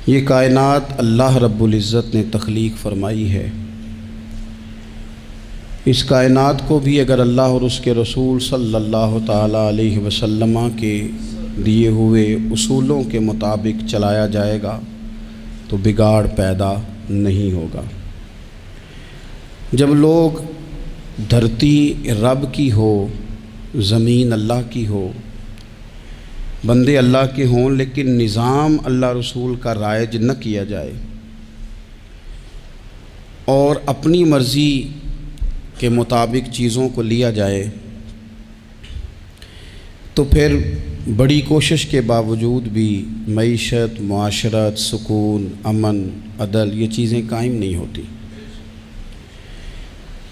یہ کائنات اللہ رب العزت نے تخلیق فرمائی ہے۔ اس کائنات کو بھی اگر اللہ اور اس کے رسول صلی اللہ تعالیٰ علیہ وسلم کے دیے ہوئے اصولوں کے مطابق چلایا جائے گا تو بگاڑ پیدا نہیں ہوگا۔ جب لوگ دھرتی رب کی ہو، زمین اللہ کی ہو، بندے اللہ کے ہوں، لیکن نظام اللہ رسول کا رائج نہ کیا جائے اور اپنی مرضی کے مطابق چیزوں کو لیا جائے، تو پھر بڑی کوشش کے باوجود بھی معیشت، معاشرت، سکون، امن، عدل یہ چیزیں قائم نہیں ہوتی۔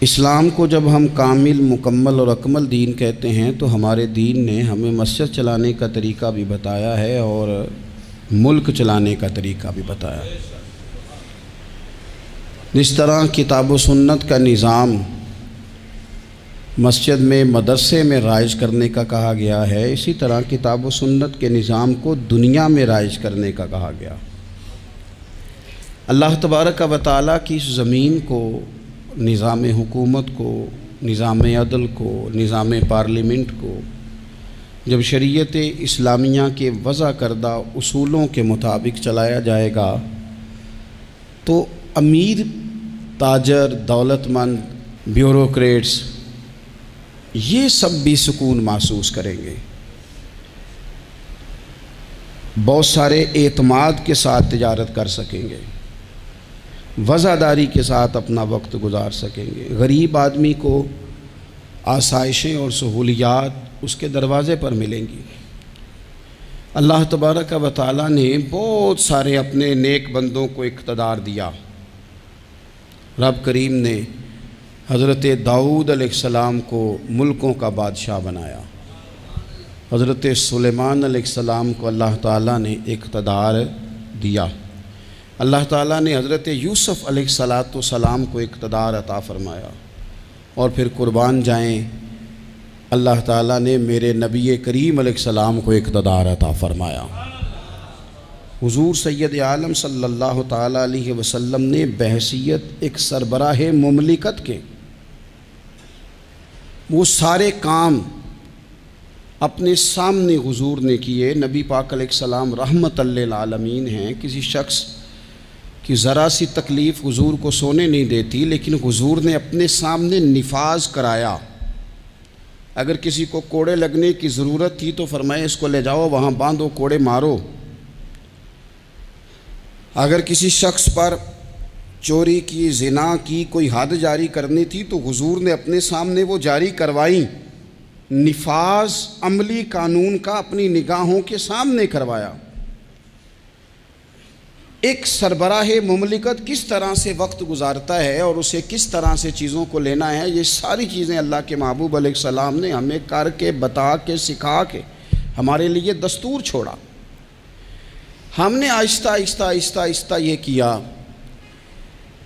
اسلام کو جب ہم کامل، مکمل اور اکمل دین کہتے ہیں تو ہمارے دین نے ہمیں مسجد چلانے کا طریقہ بھی بتایا ہے اور ملک چلانے کا طریقہ بھی بتایا ہے۔ جس طرح کتاب و سنت کا نظام مسجد میں، مدرسے میں رائج کرنے کا کہا گیا ہے، اسی طرح کتاب و سنت کے نظام کو دنیا میں رائج کرنے کا کہا گیا۔ اللہ تبارک و تعالیٰ کی اس زمین کو، نظام حکومت کو، نظام عدل کو، نظام پارلیمنٹ کو جب شریعت اسلامیہ کے وضع کردہ اصولوں کے مطابق چلایا جائے گا تو امیر، تاجر، دولت مند، بیوروکریٹس یہ سب بھی سکون محسوس کریں گے، بہت سارے اعتماد کے ساتھ تجارت کر سکیں گے، وفاداری کے ساتھ اپنا وقت گزار سکیں گے۔ غریب آدمی کو آسائشیں اور سہولیات اس کے دروازے پر ملیں گی۔ اللہ تبارک و تعالیٰ نے بہت سارے اپنے نیک بندوں کو اقتدار دیا۔ رب کریم نے حضرت داؤد علیہ السلام کو ملکوں کا بادشاہ بنایا، حضرت سلیمان علیہ السلام کو اللہ تعالیٰ نے اقتدار دیا، اللہ تعالیٰ نے حضرت یوسف علیہ السلام کو اقتدار عطا فرمایا، اور پھر قربان جائیں اللہ تعالیٰ نے میرے نبی کریم علیہ السلام کو اقتدار عطا فرمایا۔ حضور سید عالم صلی اللہ تعالیٰ علیہ وسلم نے بحیثیت ایک سربراہ مملکت کے وہ سارے کام اپنے سامنے حضور نے کیے۔ نبی پاک علیہ السلام رحمت للعالمین ہیں، کسی شخص کی ذرا سی تکلیف حضور کو سونے نہیں دیتی، لیکن حضور نے اپنے سامنے نفاذ کرایا۔ اگر کسی کو کوڑے لگنے کی ضرورت تھی تو فرمایا اس کو لے جاؤ، وہاں باندھو، کوڑے مارو۔ اگر کسی شخص پر چوری کی، زنا کی کوئی حد جاری کرنی تھی تو حضور نے اپنے سامنے وہ جاری کروائی، نفاذ عملی قانون کا اپنی نگاہوں کے سامنے کروایا۔ ایک سربراہ مملکت کس طرح سے وقت گزارتا ہے اور اسے کس طرح سے چیزوں کو لینا ہے، یہ ساری چیزیں اللہ کے محبوب علیہ السلام نے ہمیں کر کے، بتا کے، سکھا کے ہمارے لیے دستور چھوڑا۔ ہم نے آہستہ آہستہ آہستہ آہستہ یہ کیا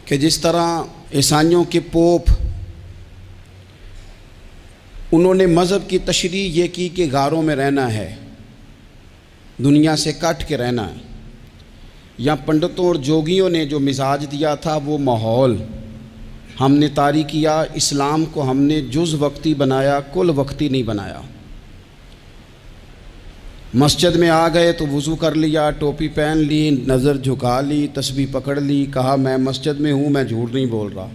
کہ جس طرح عیسائیوں کے پوپ، انہوں نے مذہب کی تشریح یہ کی کہ غاروں میں رہنا ہے، دنیا سے کٹ کے رہنا ہے، یا پنڈتوں اور جوگیوں نے جو مزاج دیا تھا وہ ماحول ہم نے طاری کیا۔ اسلام کو ہم نے جز وقتی بنایا، کل وقتی نہیں بنایا۔ مسجد میں آ گئے تو وضو کر لیا، ٹوپی پہن لی، نظر جھکا لی، تسبیح پکڑ لی، کہا میں مسجد میں ہوں، میں جھوٹ نہیں بول رہا،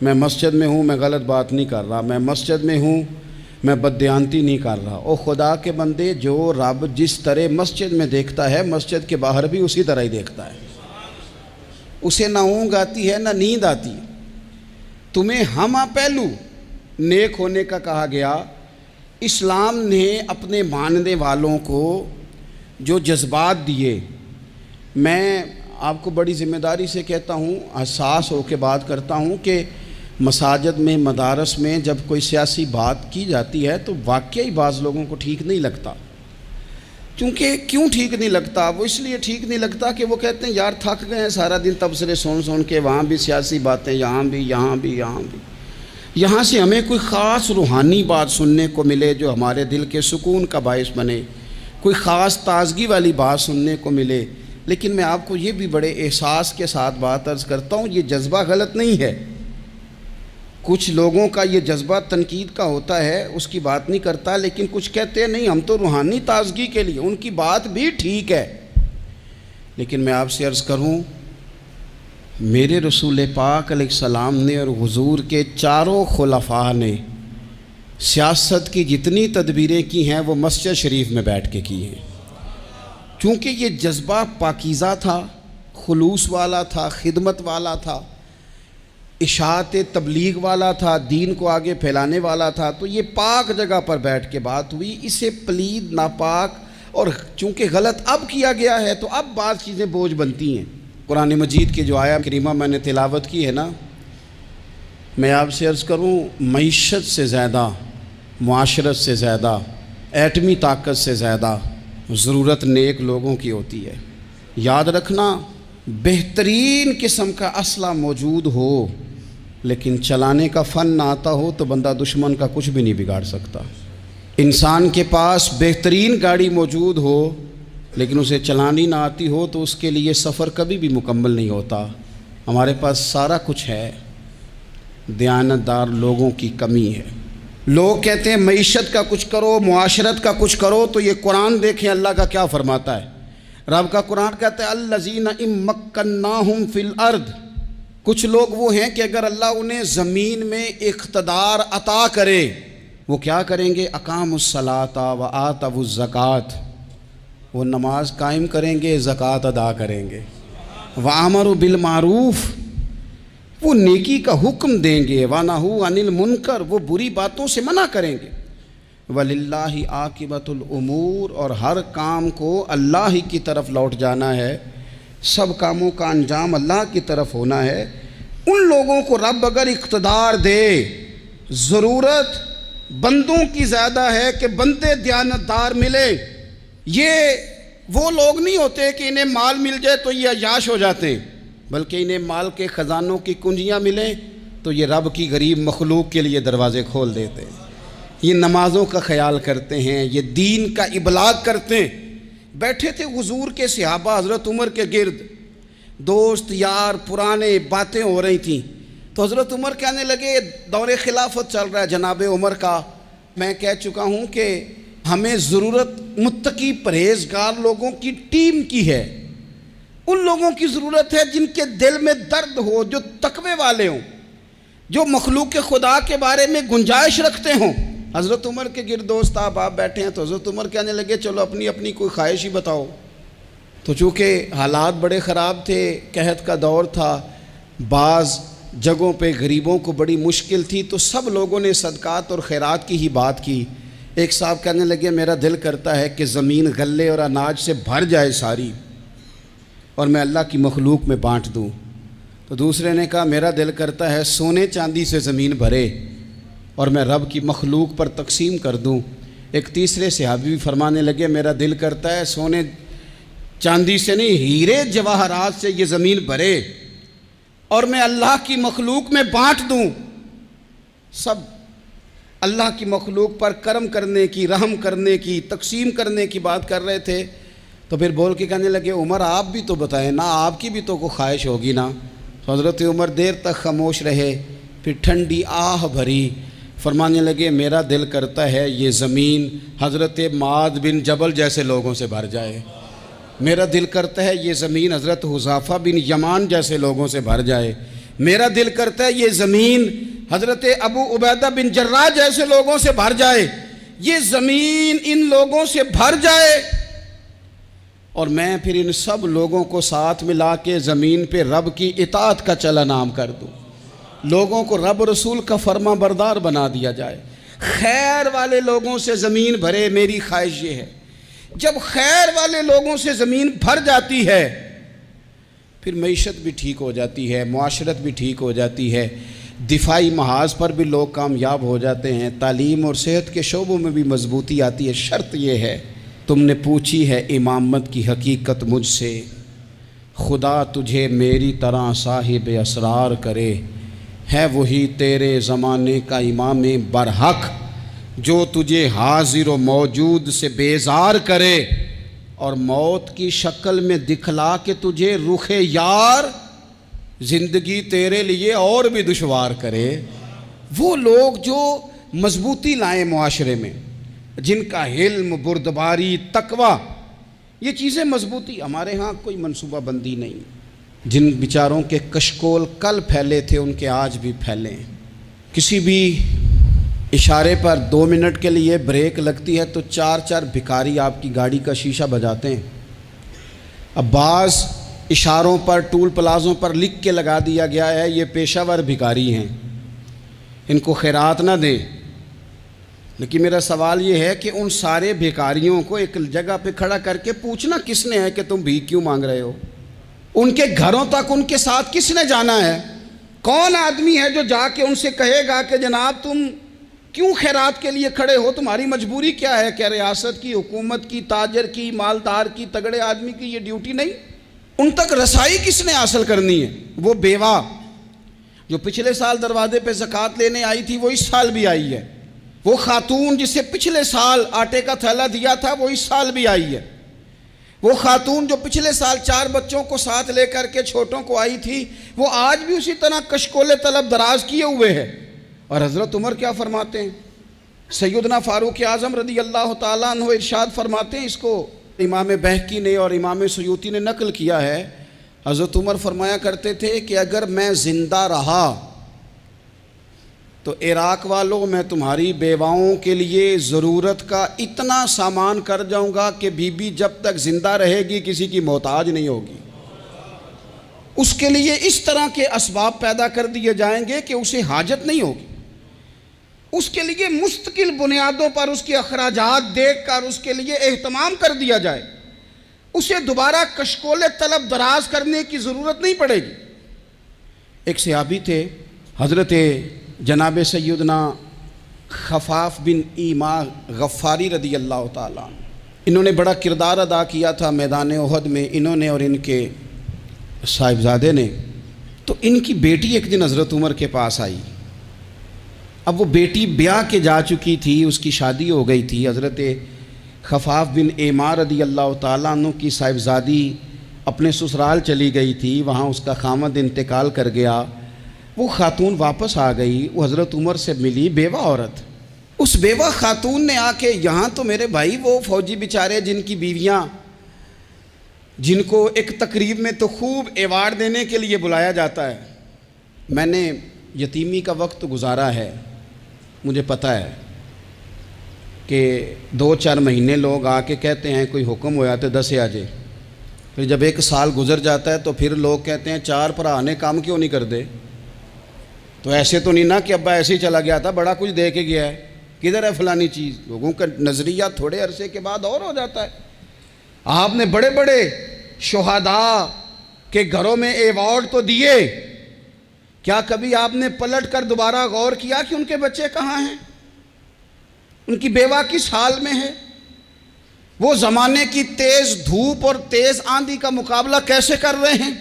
میں مسجد میں ہوں، میں غلط بات نہیں کر رہا، میں مسجد میں ہوں، میں بددیانتی نہیں کر رہا۔ او خدا کے بندے، جو رب جس طرح مسجد میں دیکھتا ہے مسجد کے باہر بھی اسی طرح ہی دیکھتا ہے۔ اسے نہ اونگ آتی ہے نہ نیند آتی ہے۔ تمہیں ہمہ پہلو نیک ہونے کا کہا گیا۔ اسلام نے اپنے ماننے والوں کو جو جذبات دیے، میں آپ کو بڑی ذمہ داری سے کہتا ہوں، حساس ہو کے بات کرتا ہوں کہ مساجد میں، مدارس میں جب کوئی سیاسی بات کی جاتی ہے تو واقعی بعض لوگوں کو ٹھیک نہیں لگتا۔ کیونکہ کیوں ٹھیک نہیں لگتا؟ وہ اس لیے ٹھیک نہیں لگتا کہ وہ کہتے ہیں یار تھک گئے ہیں سارا دن تبصرے سن کے، وہاں بھی سیاسی باتیں، یہاں بھی، یہاں بھی، یہاں بھی۔ یہاں سے ہمیں کوئی خاص روحانی بات سننے کو ملے جو ہمارے دل کے سکون کا باعث بنے، کوئی خاص تازگی والی بات سننے کو ملے، لیکن میں آپ کو یہ بھی بڑے احساس کے ساتھ بات عرض کرتا ہوں، یہ جذبہ غلط نہیں ہے۔ کچھ لوگوں کا یہ جذبہ تنقید کا ہوتا ہے، اس کی بات نہیں کرتا، لیکن کچھ کہتے ہیں نہیں ہم تو روحانی تازگی کے لیے، ان کی بات بھی ٹھیک ہے۔ لیکن میں آپ سے عرض کروں، میرے رسول پاک علیہ السلام نے اور حضور کے چاروں خلفاء نے سیاست کی جتنی تدبیریں کی ہیں وہ مسجد شریف میں بیٹھ کے کی ہیں، کیونکہ یہ جذبہ پاکیزہ تھا، خلوص والا تھا، خدمت والا تھا، اشاعت تبلیغ والا تھا، دین کو آگے پھیلانے والا تھا۔ تو یہ پاک جگہ پر بیٹھ کے بات ہوئی، اسے پلید، ناپاک اور چونکہ غلط اب کیا گیا ہے تو اب بعض چیزیں بوجھ بنتی ہیں۔ قرآن مجید کی جو آیت کریمہ میں نے تلاوت کی ہے نا، میں آپ سے عرض کروں، معیشت سے زیادہ، معاشرت سے زیادہ، ایٹمی طاقت سے زیادہ ضرورت نیک لوگوں کی ہوتی ہے۔ یاد رکھنا، بہترین قسم کا اسلحہ موجود ہو لیکن چلانے کا فن نہ آتا ہو تو بندہ دشمن کا کچھ بھی نہیں بگاڑ سکتا۔ انسان کے پاس بہترین گاڑی موجود ہو لیکن اسے چلانی نہ آتی ہو تو اس کے لیے سفر کبھی بھی مکمل نہیں ہوتا۔ ہمارے پاس سارا کچھ ہے، دیانتدار لوگوں کی کمی ہے۔ لوگ کہتے ہیں معیشت کا کچھ کرو، معاشرت کا کچھ کرو، تو یہ قرآن دیکھیں اللہ کا کیا فرماتا ہے۔ رب کا قرآن کہتا ہے الذین ان مکناہم فی الارض، کچھ لوگ وہ ہیں کہ اگر اللہ انہیں زمین میں اقتدار عطا کرے وہ کیا کریں گے؟ اقاموا الصلاۃ وآتوا الزکوٰۃ، وہ نماز قائم کریں گے، زکوٰۃ ادا کریں گے، وامروا بالمعروف، وہ نیکی کا حکم دیں گے، وَنَهُوا عَنِ الْمُنْكَرِ، وہ بری باتوں سے منع کریں گے، وَلِلَّهِ عَاقِبَةُ الْأُمُورِ، اور ہر کام کو اللہ ہی کی طرف لوٹ جانا ہے، سب کاموں کا انجام اللہ کی طرف ہونا ہے۔ ان لوگوں کو رب اگر اقتدار دے، ضرورت بندوں کی زیادہ ہے کہ بندے دیانتدار ملے۔ یہ وہ لوگ نہیں ہوتے کہ انہیں مال مل جائے تو یہ عیاش ہو جاتے ہیں، بلکہ انہیں مال کے خزانوں کی کنجیاں ملیں تو یہ رب کی غریب مخلوق کے لیے دروازے کھول دیتے ہیں۔ یہ نمازوں کا خیال کرتے ہیں، یہ دین کا ابلاغ کرتے ہیں۔ بیٹھے تھے حضور کے صحابہ حضرت عمر کے گرد، دوست یار پرانے باتیں ہو رہی تھیں، تو حضرت عمر کہنے لگے دور خلافت چل رہا ہے جناب عمر کا، میں کہہ چکا ہوں کہ ہمیں ضرورت متقی پرہیزگار لوگوں کی ٹیم کی ہے، ان لوگوں کی ضرورت ہے جن کے دل میں درد ہو، جو تقوی والے ہوں، جو مخلوق خدا کے بارے میں گنجائش رکھتے ہوں۔ حضرت عمر کے گرد دوست آپ بیٹھے ہیں، تو حضرت عمر کہنے لگے چلو اپنی اپنی کوئی خواہش ہی بتاؤ۔ تو چونکہ حالات بڑے خراب تھے، قحط کا دور تھا، بعض جگہوں پہ غریبوں کو بڑی مشکل تھی، تو سب لوگوں نے صدقات اور خیرات کی ہی بات کی۔ ایک صاحب کہنے لگے میرا دل کرتا ہے کہ زمین غلے اور اناج سے بھر جائے ساری اور میں اللہ کی مخلوق میں بانٹ دوں۔ تو دوسرے نے کہا میرا دل کرتا ہے سونے چاندی سے زمین بھرے اور میں رب کی مخلوق پر تقسیم کر دوں۔ ایک تیسرے صحابی بھی فرمانے لگے میرا دل کرتا ہے سونے چاندی سے نہیں، ہیرے جواہرات سے یہ زمین بھرے اور میں اللہ کی مخلوق میں بانٹ دوں۔ سب اللہ کی مخلوق پر کرم کرنے کی، رحم کرنے کی، تقسیم کرنے کی بات کر رہے تھے۔ تو پھر بول کے کہنے لگے عمر آپ بھی تو بتائیں نا، آپ کی بھی تو کوئی خواہش ہوگی نا۔ حضرت عمر دیر تک خاموش رہے، پھر ٹھنڈی آہ بھری، فرمانے لگے میرا دل کرتا ہے یہ زمین حضرت معاذ بن جبل جیسے لوگوں سے بھر جائے، میرا دل کرتا ہے یہ زمین حضرت حذیفہ بن یمان جیسے لوگوں سے بھر جائے، میرا دل کرتا ہے یہ زمین حضرت ابو عبیدہ بن جراح جیسے لوگوں سے بھر جائے، یہ زمین ان لوگوں سے بھر جائے اور میں پھر ان سب لوگوں کو ساتھ ملا کے زمین پہ رب کی اطاعت کا چلن عام کر دوں، لوگوں کو رب رسول کا فرما بردار بنا دیا جائے، خیر والے لوگوں سے زمین بھرے۔ میری خواہش یہ ہے جب خیر والے لوگوں سے زمین بھر جاتی ہے پھر معیشت بھی ٹھیک ہو جاتی ہے، معاشرت بھی ٹھیک ہو جاتی ہے، دفاعی محاذ پر بھی لوگ کامیاب ہو جاتے ہیں، تعلیم اور صحت کے شعبوں میں بھی مضبوطی آتی ہے۔ شرط یہ ہے تم نے پوچھی ہے امامت کی حقیقت مجھ سے، خدا تجھے میری طرح صاحب اسرار کرے، ہے وہی تیرے زمانے کا امام برحق جو تجھے حاضر و موجود سے بیزار کرے اور موت کی شکل میں دکھلا کے تجھے رخ یار زندگی تیرے لیے اور بھی دشوار کرے۔ وہ لوگ جو مضبوطی لائیں معاشرے میں، جن کا علم، بردباری، تقوی، یہ چیزیں مضبوطی، ہمارے ہاں کوئی منصوبہ بندی نہیں۔ جن بیچاروں کے کشکول کل پھیلے تھے ان کے آج بھی پھیلے ہیں۔ کسی بھی اشارے پر 2 منٹ کے لیے بریک لگتی ہے تو 4 بھکاری آپ کی گاڑی کا شیشہ بجاتے ہیں۔ اب بعض اشاروں پر، ٹول پلازوں پر لکھ کے لگا دیا گیا ہے یہ پیشہ ور بھکاری ہیں، ان کو خیرات نہ دیں۔ لیکن میرا سوال یہ ہے کہ ان سارے بھکاریوں کو ایک جگہ پہ کھڑا کر کے پوچھنا کس نے ہے کہ تم بھیک کیوں مانگ رہے ہو؟ ان کے گھروں تک ان کے ساتھ کس نے جانا ہے؟ کون آدمی ہے جو جا کے ان سے کہے گا کہ جناب تم کیوں خیرات کے لیے کھڑے ہو؟ تمہاری مجبوری کیا ہے؟ کہ ریاست کی، حکومت کی، تاجر کی، مالدار کی، تگڑے آدمی کی یہ ڈیوٹی نہیں؟ ان تک رسائی کس نے حاصل کرنی ہے؟ وہ بیوہ جو پچھلے سال دروازے پہ زکوٰۃ لینے آئی تھی وہ اس سال بھی آئی ہے۔ وہ خاتون جسے پچھلے سال آٹے کا تھیلا دیا تھا وہ اس سال بھی آئی ہے۔ وہ خاتون جو پچھلے سال 4 بچوں کو ساتھ لے کر کے چھوٹوں کو آئی تھی وہ آج بھی اسی طرح کشکول طلب دراز کیے ہوئے ہے۔ اور حضرت عمر کیا فرماتے ہیں؟ سیدنا فاروق اعظم رضی اللہ تعالیٰ عنہ ارشاد فرماتے ہیں، اس کو امام بہقی نے اور امام سیوطی نے نقل کیا ہے، حضرت عمر فرمایا کرتے تھے کہ اگر میں زندہ رہا تو عراق والوں میں تمہاری بیواؤں کے لیے ضرورت کا اتنا سامان کر جاؤں گا کہ بی بی جب تک زندہ رہے گی کسی کی محتاج نہیں ہوگی۔ اس کے لیے اس طرح کے اسباب پیدا کر دیے جائیں گے کہ اسے حاجت نہیں ہوگی۔ اس کے لیے مستقل بنیادوں پر اس کے اخراجات دیکھ کر اس کے لیے اہتمام کر دیا جائے، اسے دوبارہ کشکول طلب دراز کرنے کی ضرورت نہیں پڑے گی۔ ایک صحابی تھے حضرت جناب سیدنا خفاف بن ایما غفاری رضی اللہ تعالیٰ عنہ، انہوں نے بڑا کردار ادا کیا تھا میدان احد میں، انہوں نے اور ان کے صاحبزادے نے۔ تو ان کی بیٹی ایک دن حضرت عمر کے پاس آئی۔ اب وہ بیٹی بیاہ کے جا چکی تھی، اس کی شادی ہو گئی تھی۔ حضرت خفاف بن ایما رضی اللہ تعالیٰ عنہ کی صاحبزادی اپنے سسرال چلی گئی تھی، وہاں اس کا خامد انتقال کر گیا۔ وہ خاتون واپس آ گئی، وہ حضرت عمر سے ملی، بیوہ عورت۔ اس بیوہ خاتون نے آ کے، یہاں تو میرے بھائی وہ فوجی بیچارے جن کی بیویاں، جن کو ایک تقریب میں تو خوب ایوارڈ دینے کے لیے بلایا جاتا ہے، میں نے یتیمی کا وقت گزارا ہے، مجھے پتہ ہے کہ 2-4 مہینے لوگ آ کے کہتے ہیں کوئی حکم ہو جاتے 10 آ جائے، پھر جب 1 سال گزر جاتا ہے تو پھر لوگ کہتے ہیں 4 بھرا نے کام کیوں نہیں کر دے؟ تو ایسے تو نہیں نا کہ ابا ایسے ہی چلا گیا تھا، بڑا کچھ دے کے گیا ہے، کدھر ہے فلانی چیز؟ لوگوں کا نظریہ تھوڑے عرصے کے بعد اور ہو جاتا ہے۔ آپ نے بڑے بڑے شہداء کے گھروں میں ایوارڈ تو دیے، کیا کبھی آپ نے پلٹ کر دوبارہ غور کیا کہ ان کے بچے کہاں ہیں؟ ان کی بیوہ کس حال میں ہے؟ وہ زمانے کی تیز دھوپ اور تیز آندھی کا مقابلہ کیسے کر رہے ہیں؟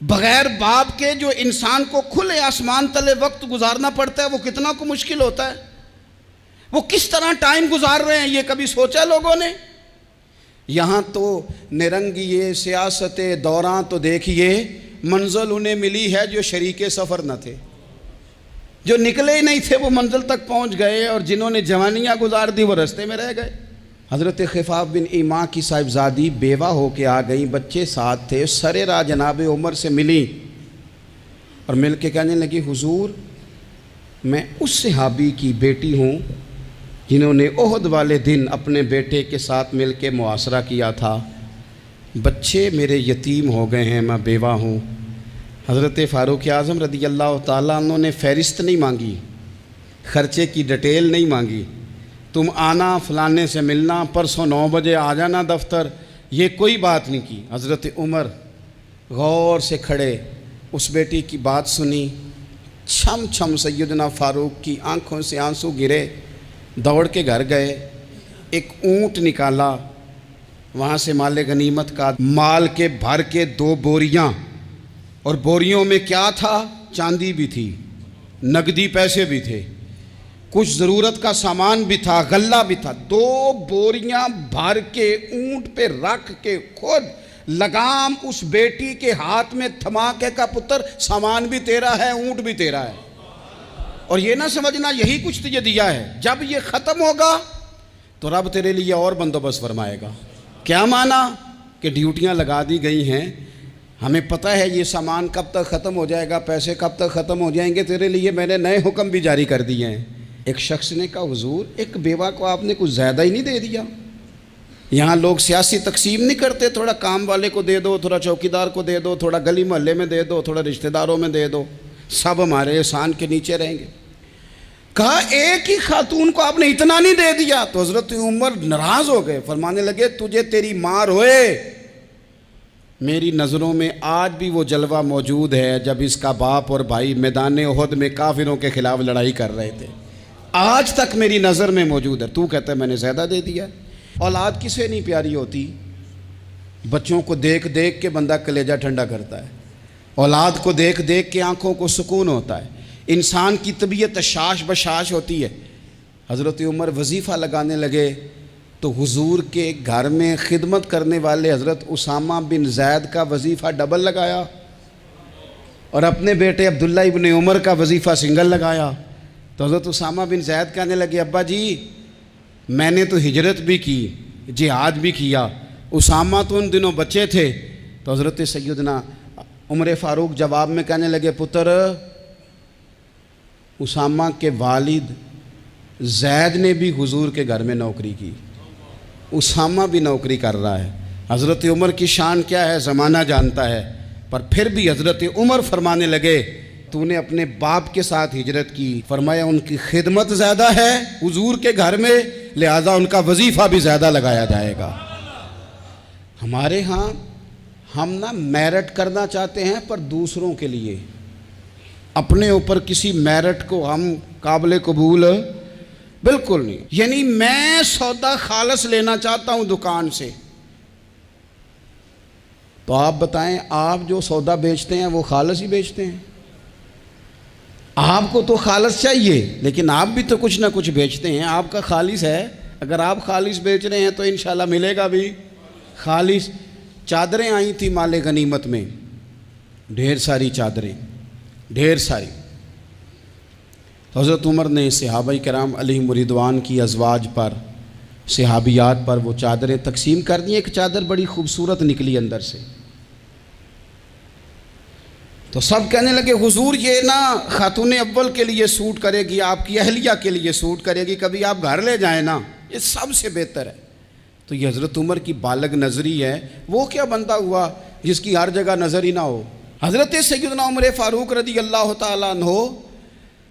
بغیر باپ کے جو انسان کو کھلے آسمان تلے وقت گزارنا پڑتا ہے وہ کتنا کو مشکل ہوتا ہے؟ وہ کس طرح ٹائم گزار رہے ہیں یہ کبھی سوچا لوگوں نے؟ یہاں تو نرنگیے سیاست دوران تو دیکھیے منزل انہیں ملی ہے جو شریک سفر نہ تھے، جو نکلے ہی نہیں تھے وہ منزل تک پہنچ گئے، اور جنہوں نے جوانیاں گزار دی وہ رستے میں رہ گئے۔ حضرت خفاف بن ایما کی صاحبزادی بیوہ ہو کے آ گئیں، بچے ساتھ تھے، سرے راہ جناب عمر سے ملی اور مل کے کہنے لگی حضور میں اس صحابی کی بیٹی ہوں جنہوں نے احد والے دن اپنے بیٹے کے ساتھ مل کے محاصرہ کیا تھا، بچے میرے یتیم ہو گئے ہیں، میں بیوہ ہوں۔ حضرت فاروق اعظم رضی اللہ تعالیٰ عنہ نے فہرست نہیں مانگی، خرچے کی ڈیٹیل نہیں مانگی، تم آنا فلانے سے ملنا، پرسوں 9 بجے آ جانا دفتر، یہ کوئی بات نہیں کی۔ حضرت عمر غور سے کھڑے، اس بیٹی کی بات سنی، چھم چھم سیدنا فاروق کی آنکھوں سے آنسو گرے، دوڑ کے گھر گئے، ایک اونٹ نکالا، وہاں سے مال غنیمت کا مال کے بھر کے 2 بوریاں، اور بوریوں میں کیا تھا؟ چاندی بھی تھی، نقدی پیسے بھی تھے۔ کچھ ضرورت کا سامان بھی تھا، غلہ بھی تھا، 2 بوریاں بھر کے اونٹ پہ رکھ کے خود لگام اس بیٹی کے ہاتھ میں تھما کے کا پتر سامان بھی تیرا ہے، اونٹ بھی تیرا ہے، اور یہ نہ سمجھنا یہی کچھ تجھے دیا ہے، جب یہ ختم ہوگا تو رب تیرے لیے اور بندوبست فرمائے گا۔ کیا مانا کہ ڈیوٹیاں لگا دی گئی ہیں، ہمیں پتہ ہے یہ سامان کب تک ختم ہو جائے گا، پیسے کب تک ختم ہو جائیں گے، تیرے لیے میں نے نئے حکم بھی جاری کر دیے ہیں۔ ایک شخص نے کہا حضور ایک بیوہ کو آپ نے کچھ زیادہ ہی نہیں دے دیا؟ یہاں لوگ سیاسی تقسیم نہیں کرتے، تھوڑا کام والے کو دے دو، تھوڑا چوکیدار کو دے دو، تھوڑا گلی محلے میں دے دو، تھوڑا رشتہ داروں میں دے دو، سب ہمارے احسان کے نیچے رہیں گے۔ کہا ایک ہی خاتون کو آپ نے اتنا نہیں دے دیا؟ تو حضرت عمر ناراض ہو گئے، فرمانے لگے تجھے تیری ماں روئے، میری نظروں میں آج بھی وہ جلوہ موجود ہے جب اس کا باپ اور بھائی میدان احد میں کافروں کے خلاف لڑائی کر رہے تھے، آج تک میری نظر میں موجود ہے۔ تو کہتا ہے میں نے زیادہ دے دیا؟ اولاد کسے نہیں پیاری ہوتی؟ بچوں کو دیکھ دیکھ کے بندہ کلیجہ ٹھنڈا کرتا ہے، اولاد کو دیکھ دیکھ کے آنکھوں کو سکون ہوتا ہے، انسان کی طبیعت شاش بشاش ہوتی ہے۔ حضرت عمر وظیفہ لگانے لگے تو حضور کے گھر میں خدمت کرنے والے حضرت اسامہ بن زید کا وظیفہ ڈبل لگایا اور اپنے بیٹے عبداللہ ابن عمر کا وظیفہ سنگل لگایا۔ تو حضرت اسامہ بن زید کہنے لگے ابا جی میں نے تو ہجرت بھی کی، جہاد بھی کیا، اسامہ تو ان دنوں بچے تھے۔ تو حضرت سیدنا عمر فاروق جواب میں کہنے لگے پتر اسامہ کے والد زید نے بھی حضور کے گھر میں نوکری کی، اسامہ بھی نوکری کر رہا ہے۔ حضرت عمر کی شان کیا ہے زمانہ جانتا ہے، پر پھر بھی حضرت عمر فرمانے لگے تو نے اپنے باپ کے ساتھ ہجرت کی، فرمایا ان کی خدمت زیادہ ہے حضور کے گھر میں، لہذا ان کا وظیفہ بھی زیادہ لگایا جائے گا۔ ہمارے ہاں ہم نہ میرٹ کرنا چاہتے ہیں پر دوسروں کے لیے، اپنے اوپر کسی میرٹ کو ہم قابل قبول بالکل نہیں۔ یعنی میں سودا خالص لینا چاہتا ہوں دکان سے، تو آپ بتائیں آپ جو سودا بیچتے ہیں وہ خالص ہی بیچتے ہیں؟ آپ کو تو خالص چاہیے لیکن آپ بھی تو کچھ نہ کچھ بیچتے ہیں، آپ کا خالص ہے، اگر آپ خالص بیچ رہے ہیں تو انشاءاللہ ملے گا بھی خالص۔ چادریں آئی تھیں مال غنیمت میں، ڈھیر ساری چادریں، ڈھیر ساری۔ حضرت عمر نے صحابہ کرام علیہم رضوان کی ازواج پر، صحابیات پر وہ چادریں تقسیم کر دیں۔ ایک چادر بڑی خوبصورت نکلی اندر سے، تو سب کہنے لگے حضور یہ نا خاتون اول کے لیے سوٹ کرے گی، آپ کی اہلیہ کے لیے سوٹ کرے گی، کبھی آپ گھر لے جائیں نا، یہ سب سے بہتر ہے۔ تو یہ حضرت عمر کی بالغ نظری ہے، وہ کیا بندہ ہوا جس کی ہر جگہ نظر ہی نہ ہو۔ حضرت سیدنا عمر فاروق رضی اللہ تعالیٰ عنہ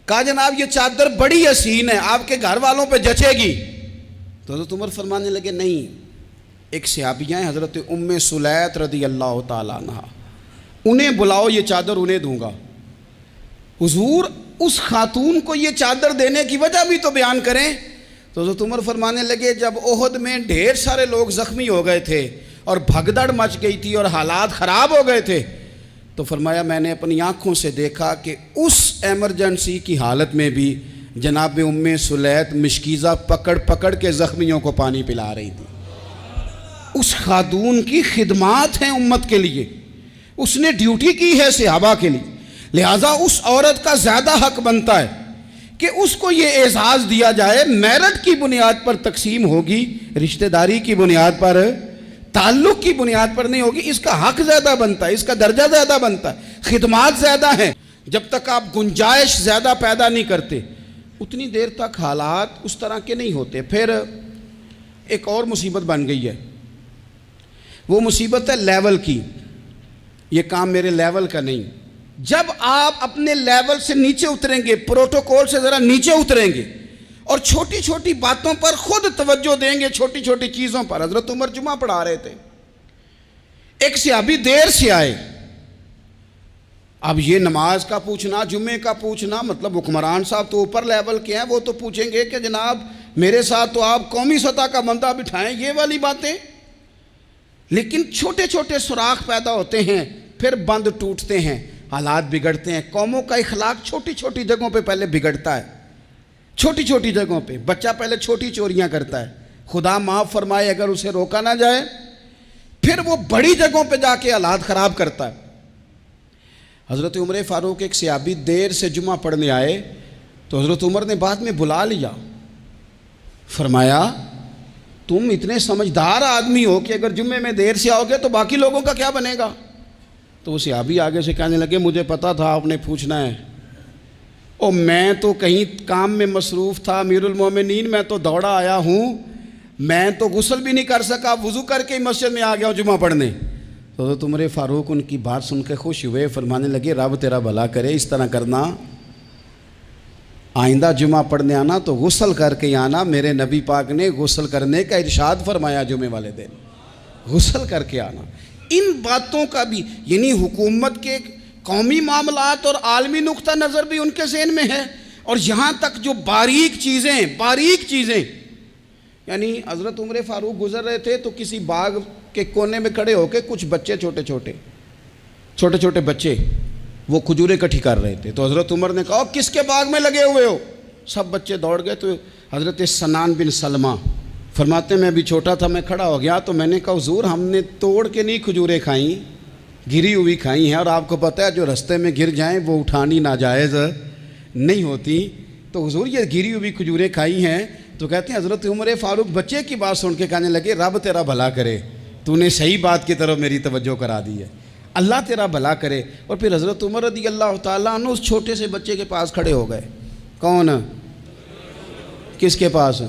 کہا جناب یہ چادر بڑی حسین ہے، آپ کے گھر والوں پہ جچے گی۔ تو حضرت عمر فرمانے لگے نہیں، ایک صحابیہ ہیں حضرت ام سلیت رضی اللہ تعالیٰ عنہ، انہیں بلاؤ یہ چادر انہیں دوں گا۔ حضور اس خاتون کو یہ چادر دینے کی وجہ بھی تو بیان کریں۔ تو حضرت عمر فرمانے لگے جب احد میں ڈھیر سارے لوگ زخمی ہو گئے تھے اور بھگدڑ مچ گئی تھی اور حالات خراب ہو گئے تھے، تو فرمایا میں نے اپنی آنکھوں سے دیکھا کہ اس ایمرجنسی کی حالت میں بھی جناب ام سلیت مشکیزہ پکڑ پکڑ کے زخمیوں کو پانی پلا رہی تھی۔ اس خاتون کی خدمات ہیں امت کے لیے، اس نے ڈیوٹی کی ہے صحابہ کے لیے، لہٰذا اس عورت کا زیادہ حق بنتا ہے کہ اس کو یہ اعزاز دیا جائے۔ میرٹ کی بنیاد پر تقسیم ہوگی، رشتہ داری کی بنیاد پر، تعلق کی بنیاد پر نہیں ہوگی۔ اس کا حق زیادہ بنتا ہے، اس کا درجہ زیادہ بنتا ہے، خدمات زیادہ ہیں۔ جب تک آپ گنجائش زیادہ پیدا نہیں کرتے اتنی دیر تک حالات اس طرح کے نہیں ہوتے۔ پھر ایک اور مصیبت بن گئی ہے، وہ مصیبت ہے لیول کی۔ یہ کام میرے لیول کا نہیں، جب آپ اپنے لیول سے نیچے اتریں گے، پروٹوکول سے ذرا نیچے اتریں گے اور چھوٹی چھوٹی باتوں پر خود توجہ دیں گے، چھوٹی چھوٹی چیزوں پر۔ حضرت عمر جمعہ پڑھا رہے تھے، ایک صحابی دیر سے آئے۔ اب یہ نماز کا پوچھنا، جمعے کا پوچھنا، مطلب حکمران صاحب تو اوپر لیول کے ہیں، وہ تو پوچھیں گے کہ جناب میرے ساتھ تو آپ قومی سطح کا بندہ بٹھائیں، یہ والی باتیں۔ لیکن چھوٹے چھوٹے سوراخ پیدا ہوتے ہیں، پھر بند ٹوٹتے ہیں، حالات بگڑتے ہیں۔ قوموں کا اخلاق چھوٹی چھوٹی جگہوں پہ پہلے بگڑتا ہے، چھوٹی چھوٹی جگہوں پہ بچہ پہلے چھوٹی چوریاں کرتا ہے، خدا معاف فرمائے اگر اسے روکا نہ جائے، پھر وہ بڑی جگہوں پہ جا کے حالات خراب کرتا ہے۔ حضرت عمر فاروق ایک صحابی دیر سے جمعہ پڑھنے آئے تو حضرت عمر نے بعد میں بلا لیا، فرمایا تم اتنے سمجھدار آدمی ہو کہ اگر جمعے میں دیر سے آؤ گے تو باقی لوگوں کا کیا بنے گا؟ تو وہ صحابی آگے سے کہنے لگے مجھے پتا تھا آپ نے پوچھنا ہے، اور میں تو کہیں کام میں مصروف تھا امیر المومنین، میں تو دوڑا آیا ہوں، میں تو غسل بھی نہیں کر سکا، وضو کر کے مسجد میں آ گیا ہوں جمعہ پڑھنے۔ تو حضرت عمر فاروق ان کی بات سن کے خوش ہوئے، فرمانے لگے رب تیرا بھلا کرے، اس طرح کرنا، آئندہ جمعہ پڑھنے آنا تو غسل کر کے آنا، میرے نبی پاک نے غسل کرنے کا ارشاد فرمایا جمعے والے دن، غسل کر کے آنا۔ ان باتوں کا بھی یعنی حکومت کے قومی معاملات اور عالمی نقطہ نظر بھی ان کے ذہن میں ہے، اور یہاں تک جو باریک چیزیں یعنی حضرت عمر فاروق گزر رہے تھے تو کسی باغ کے کونے میں کھڑے ہو کے کچھ بچے چھوٹے چھوٹے بچے وہ کھجوریں اکٹھی کر رہے تھے، تو حضرت عمر نے کہا کس کے باغ میں لگے ہوئے ہو؟ سب بچے دوڑ گئے، تو حضرت سنان بن سلمہ فرماتے ہیں میں بھی چھوٹا تھا، میں کھڑا ہو گیا تو میں نے کہا حضور ہم نے توڑ کے نہیں کھجوریں کھائیں، گری ہوئی کھائی ہیں، اور آپ کو پتہ ہے جو رستے میں گر جائیں وہ اٹھانی ناجائز نہیں ہوتی، تو حضور یہ گری ہوئی کھجوریں کھائی ہیں۔ تو کہتے ہیں حضرت عمر فاروق بچے کی بات سن کے کہنے لگے رب تیرا بھلا کرے، تو نے صحیح بات کی طرف میری توجہ کرا دی ہے، اللہ تیرا بھلا کرے۔ اور پھر حضرت عمر رضی اللہ تعالیٰ عنہ اس چھوٹے سے بچے کے پاس کھڑے ہو گئے۔ کون؟ کس کے پاس؟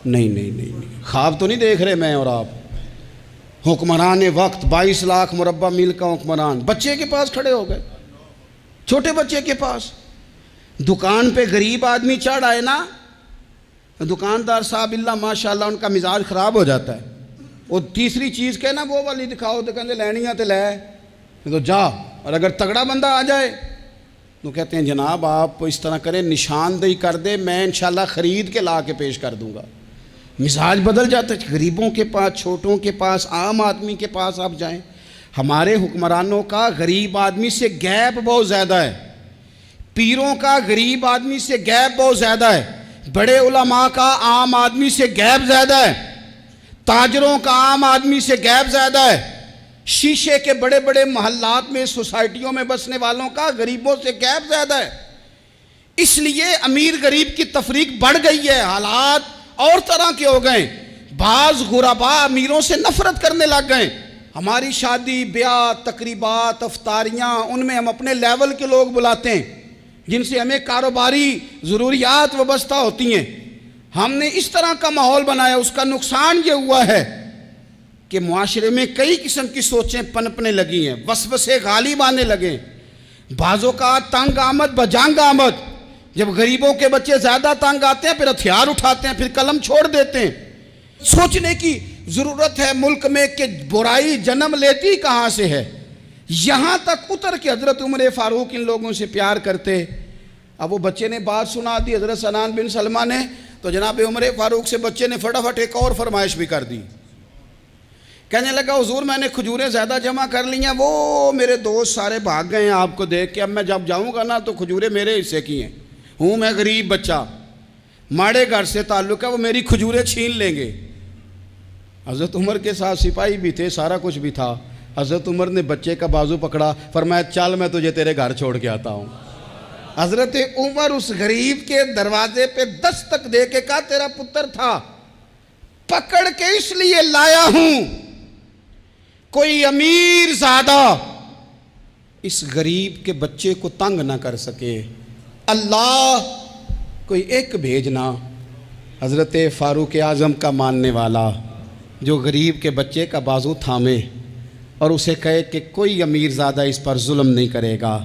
نہیں، خواب تو نہیں دیکھ رہے میں اور آپ، حکمران وقت 22 لاکھ مربع میل کا حکمران بچے کے پاس کھڑے ہو گئے، چھوٹے بچے کے پاس۔ دکان پہ غریب آدمی چڑھ آئے نا، دکاندار صاحب اللہ ماشاءاللہ ان کا مزاج خراب ہو جاتا ہے، وہ تیسری چیز کہنا وہ والی دکھاؤ تو کہتے لینیاں تے لے تو جا، اور اگر تگڑا بندہ آ جائے تو کہتے ہیں جناب آپ اس طرح کریں نشاندہی کر دے، میں انشاءاللہ خرید کے لا کے پیش کر دوں گا۔ مزاج بدل جاتا ہے، غریبوں کے پاس، چھوٹوں کے پاس، عام آدمی کے پاس آپ جائیں۔ ہمارے حکمرانوں کا غریب آدمی سے گیپ بہت زیادہ ہے، پیروں کا غریب آدمی سے گیپ بہت زیادہ ہے، بڑے علماء کا عام آدمی سے گیپ زیادہ ہے، تاجروں کا عام آدمی سے گیپ زیادہ ہے، شیشے کے بڑے بڑے محلات میں سوسائٹیوں میں بسنے والوں کا غریبوں سے گیپ زیادہ ہے۔ اس لیے امیر غریب کی تفریق بڑھ گئی ہے، حالات اور طرح کے ہو گئے، بعض غربا امیروں سے نفرت کرنے لگ گئے۔ ہماری شادی بیاہ تقریبات افطاریاں ان میں ہم اپنے لیول کے لوگ بلاتے ہیں جن سے ہمیں کاروباری ضروریات وابستہ ہوتی ہیں، ہم نے اس طرح کا ماحول بنایا، اس کا نقصان یہ ہوا ہے کہ معاشرے میں کئی قسم کی سوچیں پنپنے لگی ہیں، وسوسے غالب آنے لگے، بعضوں کا تنگ آمد بجنگ آمد، جب غریبوں کے بچے زیادہ تنگ آتے ہیں پھر ہتھیار اٹھاتے ہیں، پھر قلم چھوڑ دیتے ہیں۔ سوچنے کی ضرورت ہے ملک میں کہ برائی جنم لیتی کہاں سے ہے، یہاں تک اتر کے حضرت عمر فاروق ان لوگوں سے پیار کرتے۔ اب وہ بچے نے بات سنا دی حضرت سنان بن سلمہ نے، تو جناب عمر فاروق سے بچے نے فٹافٹ ایک اور فرمائش بھی کر دی، کہنے لگا حضور میں نے کھجوریں زیادہ جمع کر لی ہیں، وہ میرے دوست سارے بھاگ گئے ہیں آپ کو دیکھ کے، اب میں جب جاؤں گا نا تو کھجوریں میرے حصے کی ہیں، ہوں میں غریب بچہ، ماڑے گھر سے تعلق ہے، وہ میری کھجوریں چھین لیں گے۔ حضرت عمر کے ساتھ سپاہی بھی تھے، سارا کچھ بھی تھا، حضرت عمر نے بچے کا بازو پکڑا، فرمایا چل میں تجھے تیرے گھر چھوڑ کے آتا ہوں۔ حضرت عمر اس غریب کے دروازے پہ دستک دے کے کہا تیرا پتر تھا، پکڑ کے اس لیے لایا ہوں کوئی امیر زادہ اس غریب کے بچے کو تنگ نہ کر سکے، اللہ کوئی ایک بھیجنا حضرت فاروق اعظم کا ماننے والا جو غریب کے بچے کا بازو تھامے اور اسے کہے کہ کوئی امیر زادہ اس پر ظلم نہیں کرے گا،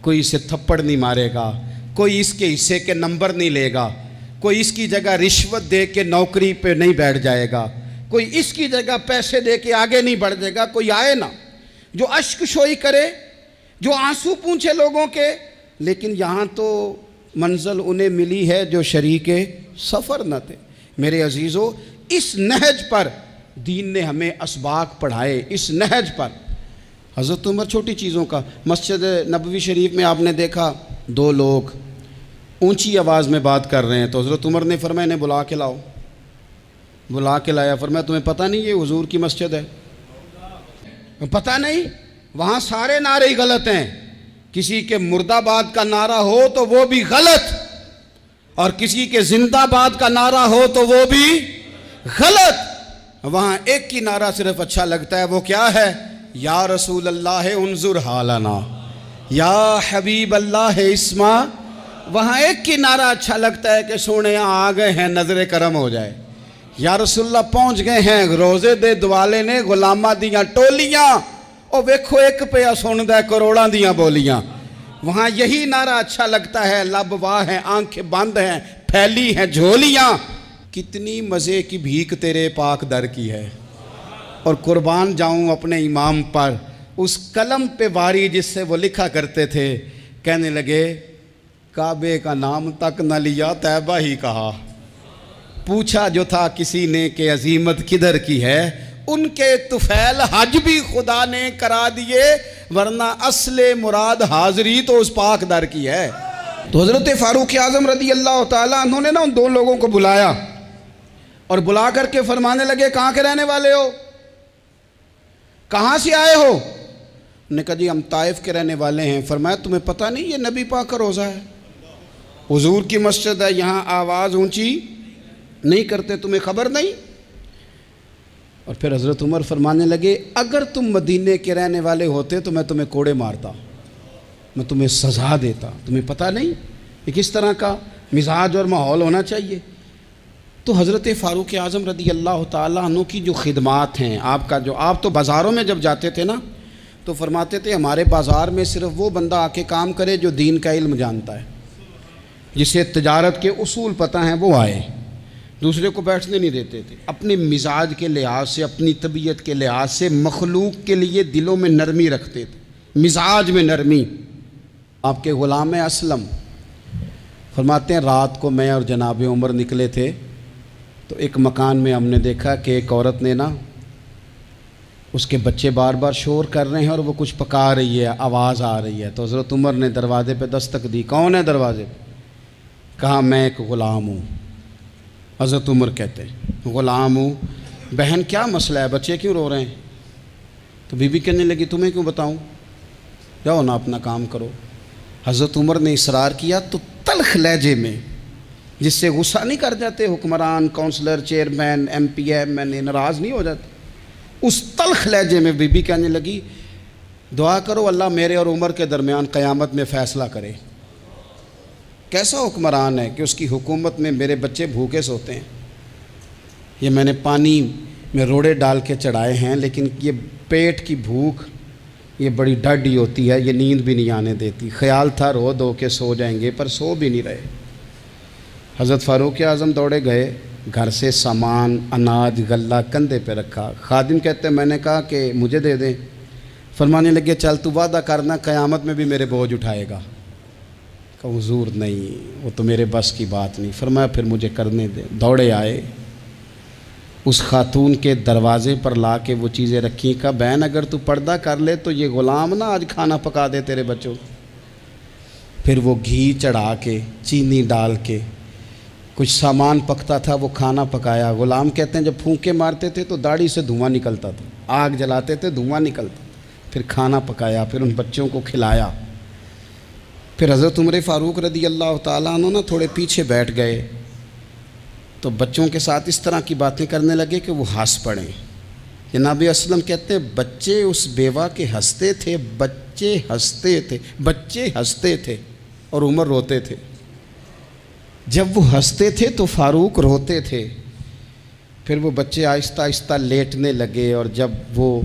کوئی اسے تھپڑ نہیں مارے گا، کوئی اس کے حصے کے نمبر نہیں لے گا، کوئی اس کی جگہ رشوت دے کے نوکری پہ نہیں بیٹھ جائے گا، کوئی اس کی جگہ پیسے دے کے آگے نہیں بڑھ جائے گا، کوئی آئے نا جو اشک شوئی کرے، جو آنسو پونچھے لوگوں کے، لیکن یہاں تو منزل انہیں ملی ہے جو شریک سفر نہ تھے۔ میرے عزیزو، اس نہج پر دین نے ہمیں اسباق پڑھائے، اس نہج پر۔ حضرت عمر چھوٹی چیزوں کا، مسجد نبوی شریف میں آپ نے دیکھا دو لوگ، اونچی آواز میں بات کر رہے ہیں، تو حضرت عمر نے فرمایا انہیں بلا کے لاؤ۔ بلا کے لایا، فرمایا تمہیں پتہ نہیں یہ حضور کی مسجد ہے؟ پتہ نہیں؟ وہاں سارے نعرے ہی غلط ہیں، کسی کے مرد آباد کا نعرہ ہو تو وہ بھی غلط، اور کسی کے زندہ آباد کا نعرہ ہو تو وہ بھی غلط۔ وہاں ایک کی نعرہ صرف اچھا لگتا ہے، وہ کیا ہے؟ یا رسول اللہ انظر حالنا، یا حبیب اللہ اسما۔ وہاں ایک کی نعرہ اچھا لگتا ہے کہ سونے یہاں آ گئے ہیں، نظر کرم ہو جائے۔ یا رسول اللہ پہنچ گئے ہیں، روزے دے دوالے نے غلامہ دیاں ٹولیاں، او ویکھو ایک پیا سن دے کروڑاں دیاں بولیاں۔ وہاں یہی نعرہ اچھا لگتا ہے، لب واہ ہیں، آنکھیں بند ہیں، پھیلی ہیں جھولیاں۔ کتنی مزے کی بھیک تیرے پاک در کی ہے، اور قربان جاؤں اپنے امام پر، اس قلم پہ واری جس سے وہ لکھا کرتے تھے۔ کہنے لگے کعبے کا نام تک نہ لیا، طیبہ ہی کہا۔ پوچھا جو تھا کسی نے کہ عظیمت کدھر کی ہے، ان کے طفیل حج بھی خدا نے کرا دیے، ورنہ اصل مراد حاضری تو اس پاک در کی ہے۔ تو حضرت فاروق اعظم رضی اللہ تعالیٰ عنہ نے نا ان دو لوگوں کو بلایا، اور بلا کر کے فرمانے لگے کہاں کے رہنے والے ہو، کہاں سے آئے ہو؟ انہوں نے کہا جی ہم طائف کے رہنے والے ہیں۔ فرمایا تمہیں پتہ نہیں یہ نبی پاک کا روزہ ہے، حضور کی مسجد ہے، یہاں آواز اونچی نہیں کرتے، تمہیں خبر نہیں؟ اور پھر حضرت عمر فرمانے لگے اگر تم مدینے کے رہنے والے ہوتے تو میں تمہیں کوڑے مارتا، میں تمہیں سزا دیتا۔ تمہیں پتہ نہیں کہ کس طرح کا مزاج اور ماحول ہونا چاہیے۔ تو حضرت فاروق اعظم رضی اللہ تعالیٰ عنہ کی جو خدمات ہیں، آپ تو بازاروں میں جب جاتے تھے نا تو فرماتے تھے ہمارے بازار میں صرف وہ بندہ آ کے کام کرے جو دین کا علم جانتا ہے، جسے تجارت کے اصول پتہ ہیں، وہ آئے، دوسرے کو بیٹھنے نہیں دیتے تھے۔ اپنے مزاج کے لحاظ سے، اپنی طبیعت کے لحاظ سے مخلوق کے لیے دلوں میں نرمی رکھتے تھے، مزاج میں نرمی۔ آپ کے غلام اسلم فرماتے ہیں رات کو میں اور جناب عمر نکلے تھے، تو ایک مکان میں ہم نے دیکھا کہ ایک عورت نے نا، اس کے بچے بار بار شور کر رہے ہیں اور وہ کچھ پکا رہی ہے، آواز آ رہی ہے۔ تو حضرت عمر نے دروازے پہ دستک دی، کون ہے دروازے پہ؟ کہا میں ایک غلام ہوں۔ حضرت عمر کہتے ہیں غلام ہوں، بہن کیا مسئلہ ہے، بچے کیوں رو رہے ہیں؟ تو بی بی کہنے لگی تمہیں کیوں بتاؤں، جاؤ نا اپنا کام کرو۔ حضرت عمر نے اصرار کیا تو تلخ لہجے میں، جس سے غصہ نہیں کر جاتے حکمران، councillor, chairman, M P M N A, ناراض نہیں ہو جاتے، اس تلخ لہجے میں بی بی کہنے لگی دعا کرو اللہ میرے اور عمر کے درمیان قیامت میں فیصلہ کرے۔ کیسا حکمران ہے کہ اس کی حکومت میں میرے بچے بھوکے سوتے ہیں، یہ میں نے پانی میں روڑے ڈال کے چڑھائے ہیں، لیکن یہ پیٹ کی بھوک یہ بڑی ڈاڈی ہوتی ہے، یہ نیند بھی نہیں آنے دیتی۔ خیال تھا رو دو کے سو جائیں گے، پر سو بھی نہیں رہے۔ حضرت فاروق اعظم دوڑے گئے، گھر سے سامان، اناج، غلہ کندھے پہ رکھا۔ خادم کہتے ہیں میں نے کہا کہ مجھے دے دیں۔ فرمانے لگے چل تو وعدہ کرنا قیامت میں بھی میرے بوجھ اٹھائے گا۔ کہ حضور نہیں، وہ تو میرے بس کی بات نہیں۔ فرمایا پھر مجھے کرنے دے۔ دوڑے آئے، اس خاتون کے دروازے پر لا کے وہ چیزیں رکھیں۔ کہا بہن اگر تو پردہ کر لے تو یہ غلام نہ آج کھانا پکا دے تیرے بچوں۔ پھر وہ گھی چڑھا کے، چینی ڈال کے، کچھ سامان پکتا تھا وہ کھانا پکایا۔ غلام کہتے ہیں جب پھونکے مارتے تھے تو داڑھی سے دھواں نکلتا تھا، آگ جلاتے تھے دھواں نکلتا، پھر کھانا پکایا، پھر ان بچوں کو کھلایا۔ پھر حضرت عمر فاروق رضی اللہ تعالیٰ عنہ نا تھوڑے پیچھے بیٹھ گئے، تو بچوں کے ساتھ اس طرح کی باتیں کرنے لگے کہ وہ ہنس پڑیں۔ جناب اسلم کہتے ہیں بچے اس بیوہ کے ہنستے تھے، بچے ہنستے تھے اور عمر روتے تھے۔ جب وہ ہنستے تھے تو فاروق روتے تھے۔ پھر وہ بچے آہستہ آہستہ لیٹنے لگے، اور جب وہ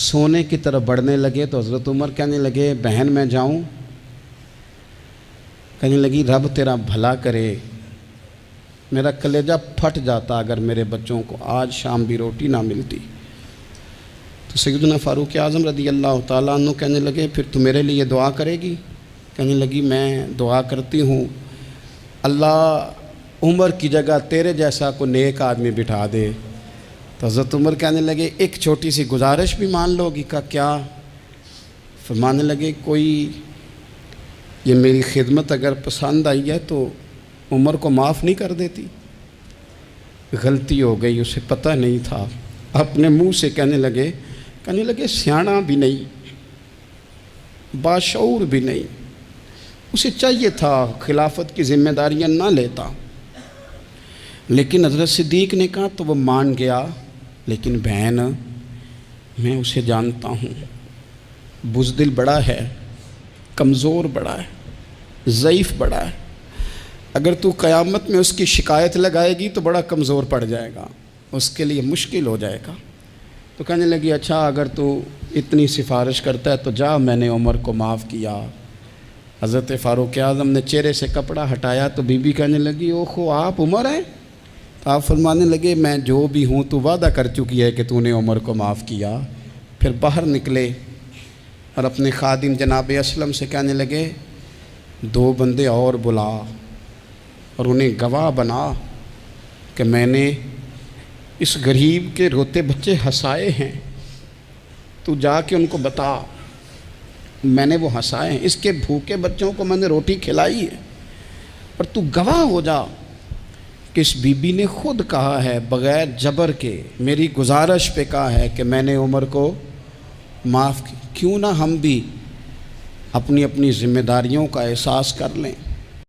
سونے کی طرف بڑھنے لگے تو حضرت عمر کہنے لگے بہن میں جاؤں؟ کہنے لگی رب تیرا بھلا کرے، میرا کلیجہ پھٹ جاتا اگر میرے بچوں کو آج شام بھی روٹی نہ ملتی۔ تو سیدنا فاروق اعظم رضی اللہ تعالیٰ عنہ کہنے لگے پھر تو میرے لیے دعا کرے گی؟ کہنے لگی میں دعا کرتی ہوں اللہ عمر کی جگہ تیرے جیسا کو نیک آدمی بٹھا دے۔ تو حضرت عمر کہنے لگے ایک چھوٹی سی گزارش بھی مان لو گی؟ کہا کیا؟ فرمانے لگے کوئی یہ میری خدمت اگر پسند آئی ہے تو عمر کو معاف نہیں کر دیتی؟ غلطی ہو گئی، اسے پتہ نہیں تھا، اپنے منہ سے کہنے لگے سیاںا بھی نہیں، باشعور بھی نہیں، اسے چاہیے تھا خلافت کی ذمہ داریاں نہ لیتا، لیکن حضرت صدیق نے کہا تو وہ مان گیا، لیکن بہن میں اسے جانتا ہوں، بزدل بڑا ہے، کمزور بڑا ہے، ضعیف بڑا ہے، اگر تو قیامت میں اس کی شکایت لگائے گی تو بڑا کمزور پڑ جائے گا، اس کے لیے مشکل ہو جائے گا۔ تو کہنے لگی اچھا اگر تو اتنی سفارش کرتا ہے تو جا، میں نے عمر کو معاف کیا۔ حضرت فاروق اعظم نے چہرے سے کپڑا ہٹایا تو بی بی کہنے لگی اوہو آپ عمر ہیں؟ تو آپ فرمانے لگے میں جو بھی ہوں تو وعدہ کر چکی ہے کہ تو نے عمر کو معاف کیا۔ پھر باہر نکلے اور اپنے خادم جناب اسلم سے کہنے لگے 2 بندے اور بلا اور انہیں گواہ بنا کہ میں نے اس غریب کے روتے بچے ہنسائے ہیں، تو جا کے ان کو بتا میں نے وہ ہنسائے ہیں، اس کے بھوکے بچوں کو میں نے روٹی کھلائی ہے، اور تو گواہ ہو جا کہ اس بی بی نے خود کہا ہے بغیر جبر کے، میری گزارش پہ کہا ہے کہ میں نے عمر کو معاف کی۔ کیوں نہ ہم بھی اپنی اپنی ذمہ داریوں کا احساس کر لیں۔